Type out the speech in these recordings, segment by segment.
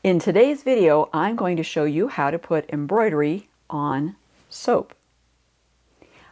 In today's video, I'm going to show you how to put embroidery on soap.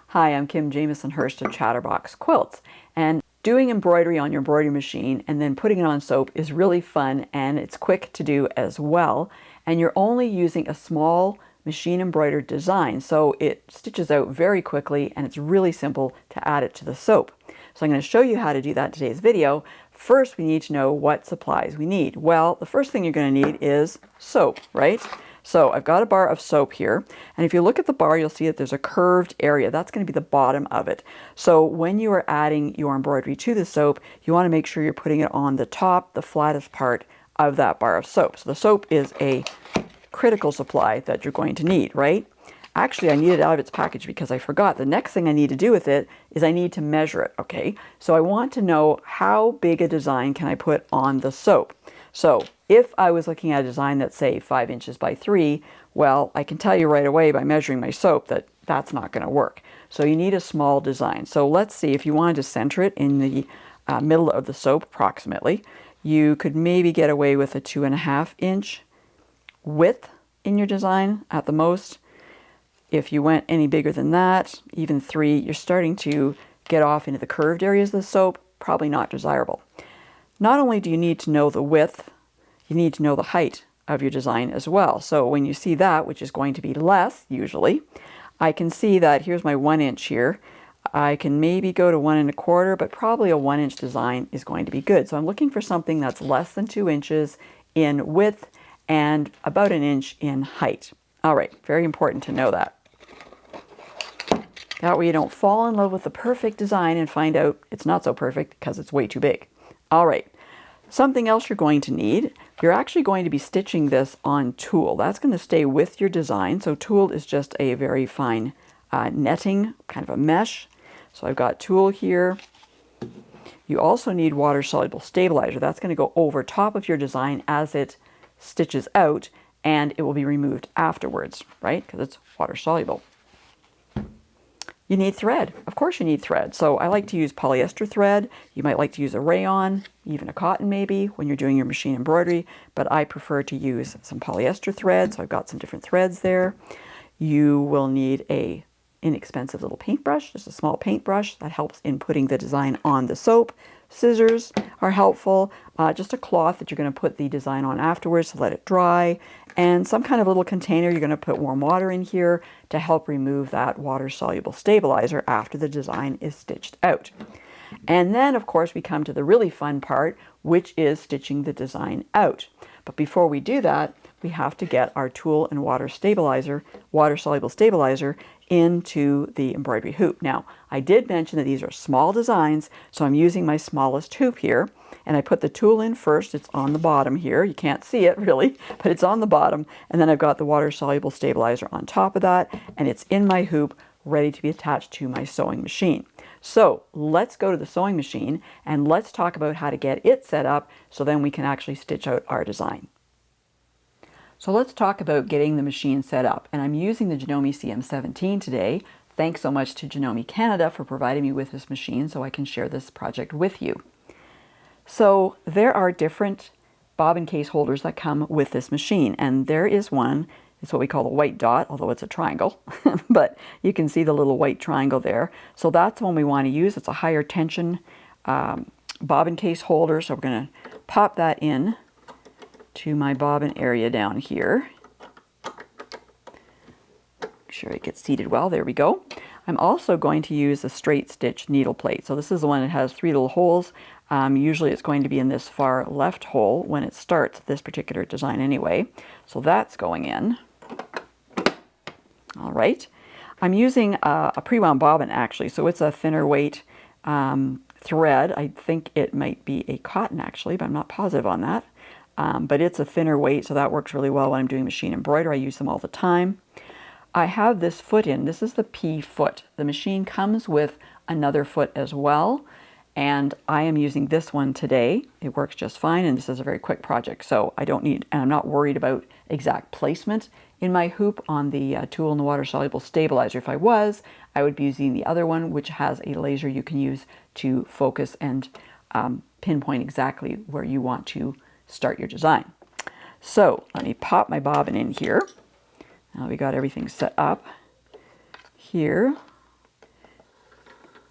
Hi, I'm Jamieson-Hirst of Chatterbox Quilts, and doing embroidery on your embroidery machine and then putting it on soap is really fun, and it's quick to do as well, and you're only using a small machine embroidered design, so it stitches out very quickly and it's really simple to add it to the soap. So I'm going to show you how to do that in today's video. First, we need to know what supplies we need. Well, the first thing you're going to need is soap, right? So I've got a bar of soap here, and if you look at the bar, you'll see that there's a curved area. That's going to be the bottom of it. So when you are adding your embroidery to the soap, you want to make sure you're putting it on the top, the flattest part of that bar of soap. So the soap is a critical supply that you're going to need, right? Actually, I need it out of its package because I forgot. The next thing I need to do with it is I need to measure it, okay? So I want to know how big a design can I put on the soap. So if I was looking at a design that's, say, 5 inches by 3, well, I can tell you right away by measuring my soap that that's not going to work. So you need a small design. So let's see, if you wanted to center it in the middle of the soap approximately, you could maybe get away with a 2.5 inch width in your design at the most. If you went any bigger than that, even 3, you're starting to get off into the curved areas of the soap, probably not desirable. Not only do you need to know the width, you need to know the height of your design as well. So when you see that, which is going to be less usually, I can see that here's my 1 inch here. I can maybe go to 1.25, but probably a 1 inch design is going to be good. So I'm looking for something that's less than 2 inches in width and about 1 inch in height. All right, very important to know that. That way you don't fall in love with the perfect design and find out it's not so perfect because it's way too big. All right, something else you're going to need, you're actually going to be stitching this on tulle. That's going to stay with your design. So tulle is just a very fine netting, kind of a mesh. So I've got tulle here. You also need water-soluble stabilizer. That's going to go over top of your design as it stitches out, and it will be removed afterwards, right? Because it's water-soluble. You need thread. Of course you need thread. So I like to use polyester thread. You might like to use a rayon, even a cotton maybe, when you're doing your machine embroidery, but I prefer to use some polyester thread, so I've got some different threads there. You will need a inexpensive little paintbrush, just a small paintbrush that helps in putting the design on the soap. Scissors are helpful, just a cloth that you're going to put the design on afterwards to let it dry, and some kind of little container. You're going to put warm water in here to help remove that water-soluble stabilizer after the design is stitched out. And then, of course, we come to the really fun part, which is stitching the design out. But before we do that, we have to get our tulle and water-soluble stabilizer into the embroidery hoop. Now, I did mention that these are small designs, so I'm using my smallest hoop here, and I put the tulle in first. It's on the bottom here. You can't see it really, but it's on the bottom, and then I've got the water-soluble stabilizer on top of that, and it's in my hoop, ready to be attached to my sewing machine. So let's go to the sewing machine, and let's talk about how to get it set up so then we can actually stitch out our design. So let's talk about getting the machine set up, and I'm using the Janome CM17 today. Thanks so much to Janome Canada for providing me with this machine so I can share this project with you. So there are different bobbin case holders that come with this machine, and there is one. It's what we call the white dot, although it's a triangle, but you can see the little white triangle there. So that's the one we want to use. It's a higher tension bobbin case holder, so we're going to pop that in to my bobbin area down here. Make sure it gets seated well. There we go. I'm also going to use a straight stitch needle plate. So this is the one that has 3 little holes. Usually it's going to be in this far left hole when it starts this particular design anyway. So that's going in. All right. I'm using a pre-wound bobbin actually, so it's a thinner weight thread. I think it might be a cotton actually, but I'm not positive on that. But it's a thinner weight, so that works really well when I'm doing machine embroidery. I use them all the time. I have this foot in. This is the P foot. The machine comes with another foot as well, and I am using this one today. It works just fine, and this is a very quick project, so I don't need, and I'm not worried about exact placement in my hoop on the tulle and the water-soluble stabilizer. If I was, I would be using the other one, which has a laser you can use to focus and pinpoint exactly where you want to start your design. So let me pop my bobbin in here. Now we got everything set up here.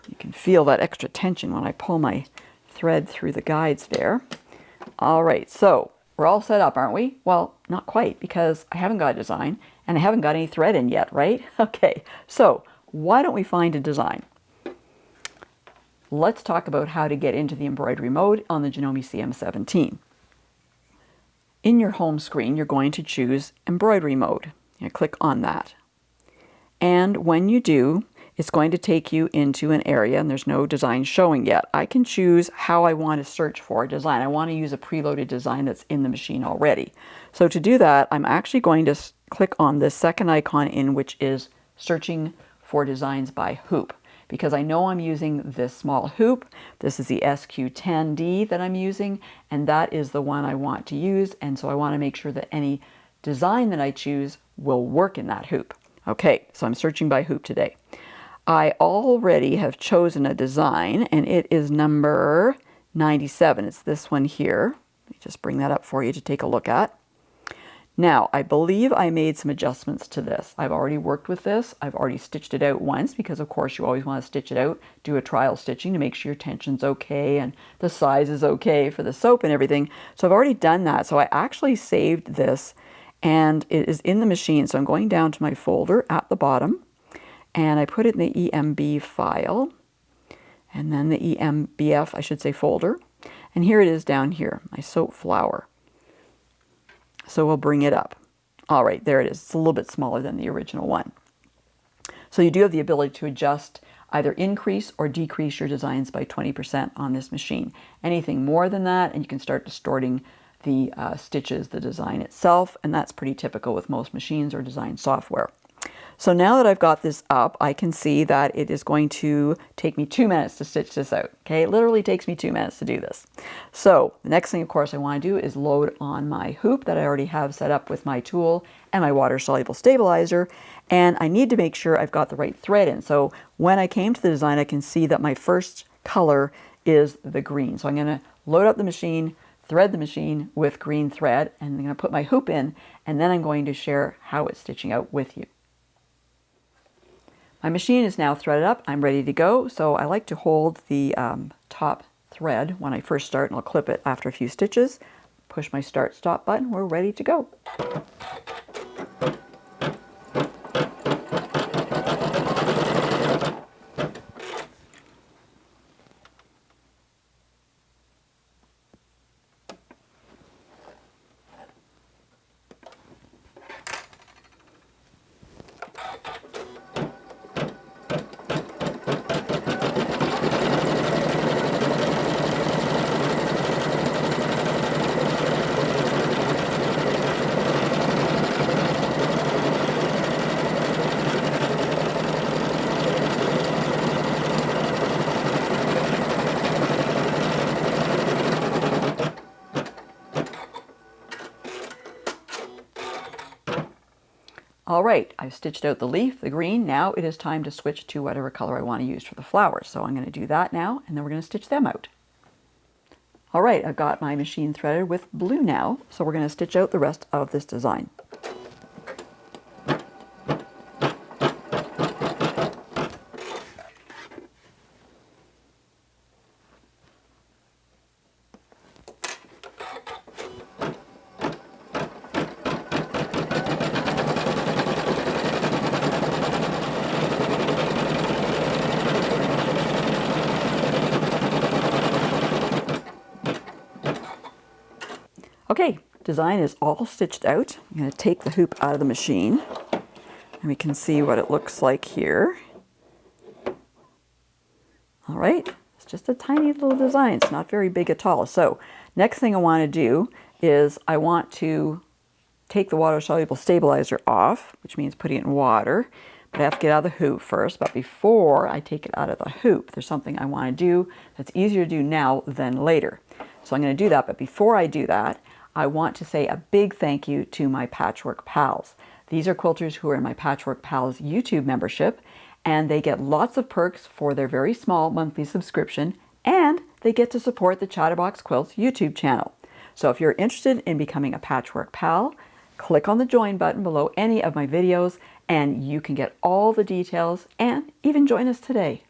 You can feel that extra tension when I pull my thread through the guides there. All right, so we're all set up, aren't we? Well, not quite, because I haven't got a design and I haven't got any thread in yet, right? Okay, so why don't we find a design? Let's talk about how to get into the embroidery mode on the Janome CM17. In your home screen, you're going to choose embroidery mode. You click on that. And when you do, it's going to take you into an area, and there's no design showing yet. I can choose how I want to search for a design. I want to use a preloaded design that's in the machine already. So to do that, I'm actually going to click on this second icon in which is searching for designs by hoop, because I know I'm using this small hoop. This is the SQ10D that I'm using, and that is the one I want to use. And so I want to make sure that any design that I choose will work in that hoop. Okay, so I'm searching by hoop today. I already have chosen a design, and it is number 97. It's this one here. Let me just bring that up for you to take a look at. Now, I believe I made some adjustments to this. I've already worked with this. I've already stitched it out once, because of course you always want to stitch it out, do a trial stitching to make sure your tension's okay and the size is okay for the soap and everything. So I've already done that. So I actually saved this, and it is in the machine. So I'm going down to my folder at the bottom, and I put it in the EMB file, and then the EMBF, I should say, folder. And here it is down here, my soap flower. So we'll bring it up. All right, there it is. It's a little bit smaller than the original one. So you do have the ability to adjust, either increase or decrease your designs by 20% on this machine. Anything more than that, and you can start distorting the stitches, the design itself, and that's pretty typical with most machines or design software. So now that I've got this up, I can see that it is going to take me 2 minutes to stitch this out. Okay, it literally takes me 2 minutes to do this. So the next thing, of course, I want to do is load on my hoop that I already have set up with my tool and my water-soluble stabilizer. And I need to make sure I've got the right thread in. So when I came to the design, I can see that my first color is the green. So I'm going to load up the machine, thread the machine with green thread, and I'm going to put my hoop in, and then I'm going to share how it's stitching out with you. My machine is now threaded up. I'm ready to go. So I like to hold the top thread when I first start, and I'll clip it after a few stitches. Push my start stop button. We're ready to go. All right, I've stitched out the leaf, the green. Now it is time to switch to whatever color I want to use for the flowers. So I'm going to do that now, and then we're going to stitch them out. All right, I've got my machine threaded with blue now, so we're going to stitch out the rest of this design. Okay, design is all stitched out. I'm going to take the hoop out of the machine, and we can see what it looks like here. All right, it's just a tiny little design. It's not very big at all. So next thing I want to do is I want to take the water-soluble stabilizer off, which means putting it in water. But I have to get out of the hoop first. But before I take it out of the hoop, there's something I want to do that's easier to do now than later. So I'm going to do that. But before I do that, I want to say a big thank you to my Patchwork Pals. These are quilters who are in my Patchwork Pals YouTube membership, and they get lots of perks for their very small monthly subscription, and they get to support the Chatterbox Quilts YouTube channel. So if you're interested in becoming a Patchwork Pal, click on the join button below any of my videos and you can get all the details and even join us today.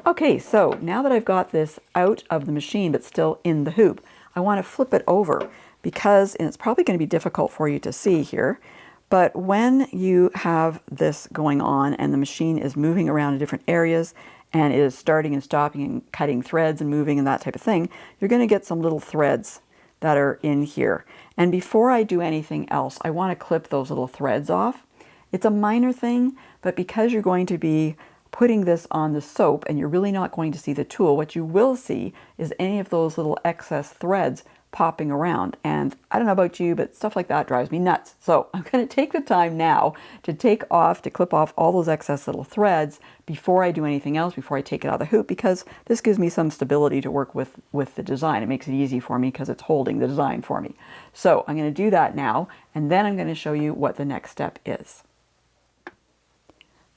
Okay, so now that I've got this out of the machine but still in the hoop, I want to flip it over because, and it's probably going to be difficult for you to see here, but when you have this going on and the machine is moving around in different areas and is starting and stopping and cutting threads and moving and that type of thing, you're going to get some little threads that are in here. And before I do anything else, I want to clip those little threads off. It's a minor thing, but because you're going to be putting this on the soap and you're really not going to see the tool, what you will see is any of those little excess threads popping around. And I don't know about you, but stuff like that drives me nuts. So I'm going to take the time now to clip off all those excess little threads before I do anything else, before I take it out of the hoop, because this gives me some stability to work with the design. It makes it easy for me because it's holding the design for me. So I'm going to do that now, and then I'm going to show you what the next step is.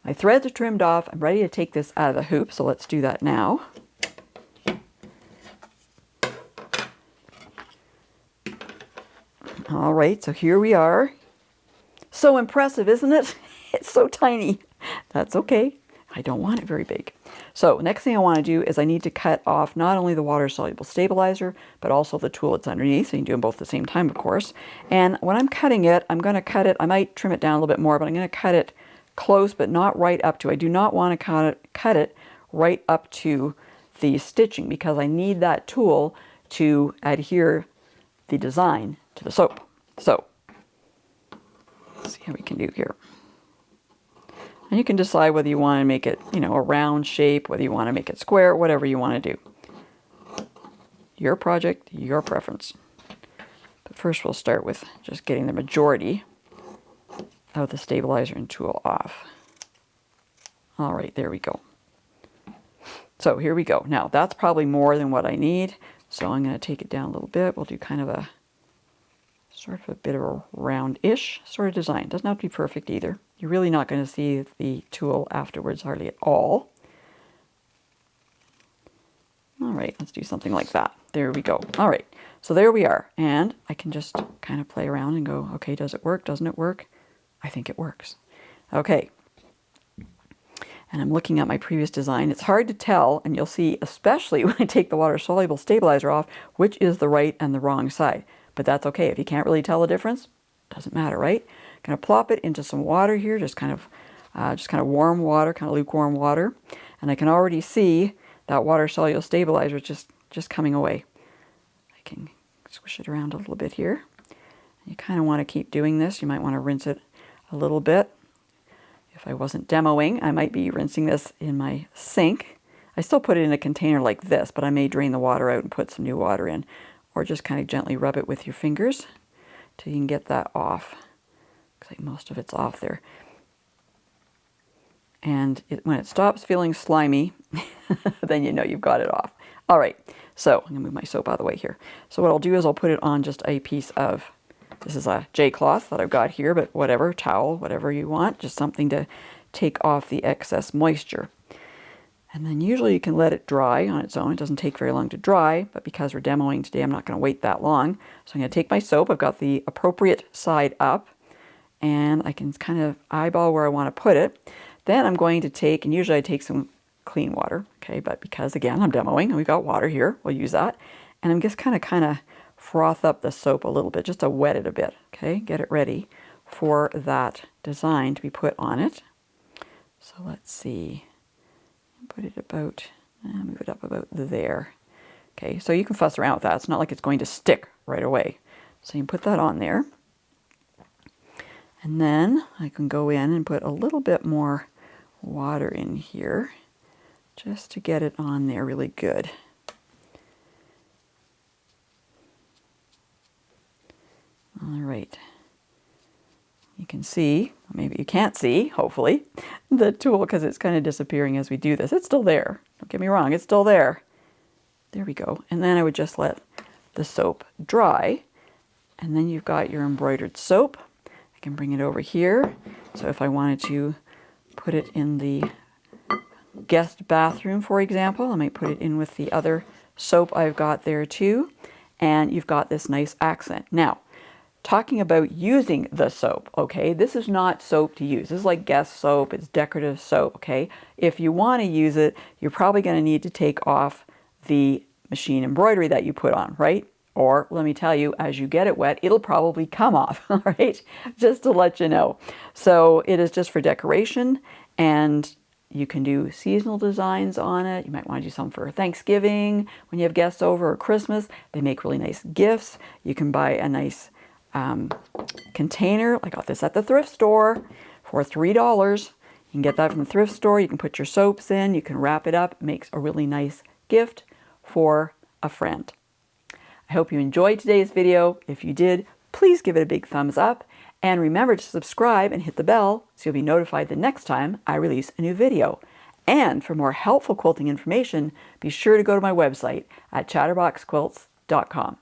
My threads are trimmed off. I'm ready to take this out of the hoop, so let's do that now. All right, so here we are. So impressive, isn't it? It's so tiny. That's okay. I don't want it very big. So next thing I want to do is I need to cut off not only the water-soluble stabilizer, but also the tool that's underneath. So you can do them both at the same time, of course. And when I'm cutting it, I'm going to cut it, I might trim it down a little bit more, but I'm going to cut it close, but not right up to. I do not want to cut it right up to the stitching because I need that tool to adhere the design to the soap. So let's see how we can do here. And you can decide whether you want to make it, you know, a round shape, whether you want to make it square, whatever you want to do. Your project, your preference. But first we'll start with just getting the majority of the stabilizer and tool off. All right, there we go. So here we go. Now that's probably more than what I need, so I'm going to take it down a little bit. We'll do kind of a sort of a bit of a round-ish sort of design. Doesn't have to be perfect either. You're really not going to see the tool afterwards hardly at all. All right, let's do something like that. There we go. All right, so there we are. And I can just kind of play around and go, okay, does it work? Doesn't it work? I think it works. Okay. And I'm looking at my previous design. It's hard to tell, and you'll see, especially when I take the water-soluble stabilizer off, which is the right and the wrong side. But that's okay. If you can't really tell the difference, doesn't matter, right? Going to plop it into some water here, just kind of warm water, kind of lukewarm water. And I can already see that water-soluble stabilizer is just coming away. I can swish it around a little bit here. You kind of want to keep doing this. You might want to rinse it a little bit. If I wasn't demoing, I might be rinsing this in my sink. I still put it in a container like this, but I may drain the water out and put some new water in, or just kind of gently rub it with your fingers till you can get that off. Looks like most of it's off there. And when it stops feeling slimy, then you know you've got it off. All right, so I'm gonna move my soap out of the way here. So what I'll do is I'll put it on just a piece of, this is a J cloth that I've got here, but whatever, towel, whatever you want, just something to take off the excess moisture. And then usually you can let it dry on its own. It doesn't take very long to dry, but because we're demoing today, I'm not going to wait that long. So I'm going to take my soap. I've got the appropriate side up, and I can kind of eyeball where I want to put it. Then I'm going to take, and usually I take some clean water, okay, but because again I'm demoing and we've got water here, we'll use that. And I'm just kind of froth up the soap a little bit, just to wet it a bit, okay? Get it ready for that design to be put on it. So let's see. Put it about, move it up about there. Okay, so you can fuss around with that. It's not like it's going to stick right away. So you can put that on there. And then I can go in and put a little bit more water in here just to get it on there really good. All right. You can see, maybe you can't see, hopefully, the tool because it's kind of disappearing as we do this. It's still there. Don't get me wrong, it's still there. There we go. And then I would just let the soap dry. And then you've got your embroidered soap. I can bring it over here. So if I wanted to put it in the guest bathroom, for example, I might put it in with the other soap I've got there too. and you've got this nice accent. Now, talking about using the soap, okay, this is not soap to use. This is like guest soap, it's decorative soap, okay? If you want to use it, you're probably going to need to take off the machine embroidery that you put on, right? Or let me tell you, as you get it wet, it'll probably come off, all right? Just to let you know. So it is just for decoration, and you can do seasonal designs on it. You might want to do some for Thanksgiving when you have guests over, or Christmas. They make really nice gifts. You can buy a nice container. I got this at the thrift store for $3. You can get that from the thrift store. You can put your soaps in. You can wrap it up. It makes a really nice gift for a friend. I hope you enjoyed today's video. If you did, please give it a big thumbs up. And remember to subscribe and hit the bell so you'll be notified the next time I release a new video. And for more helpful quilting information, be sure to go to my website at chatterboxquilts.com.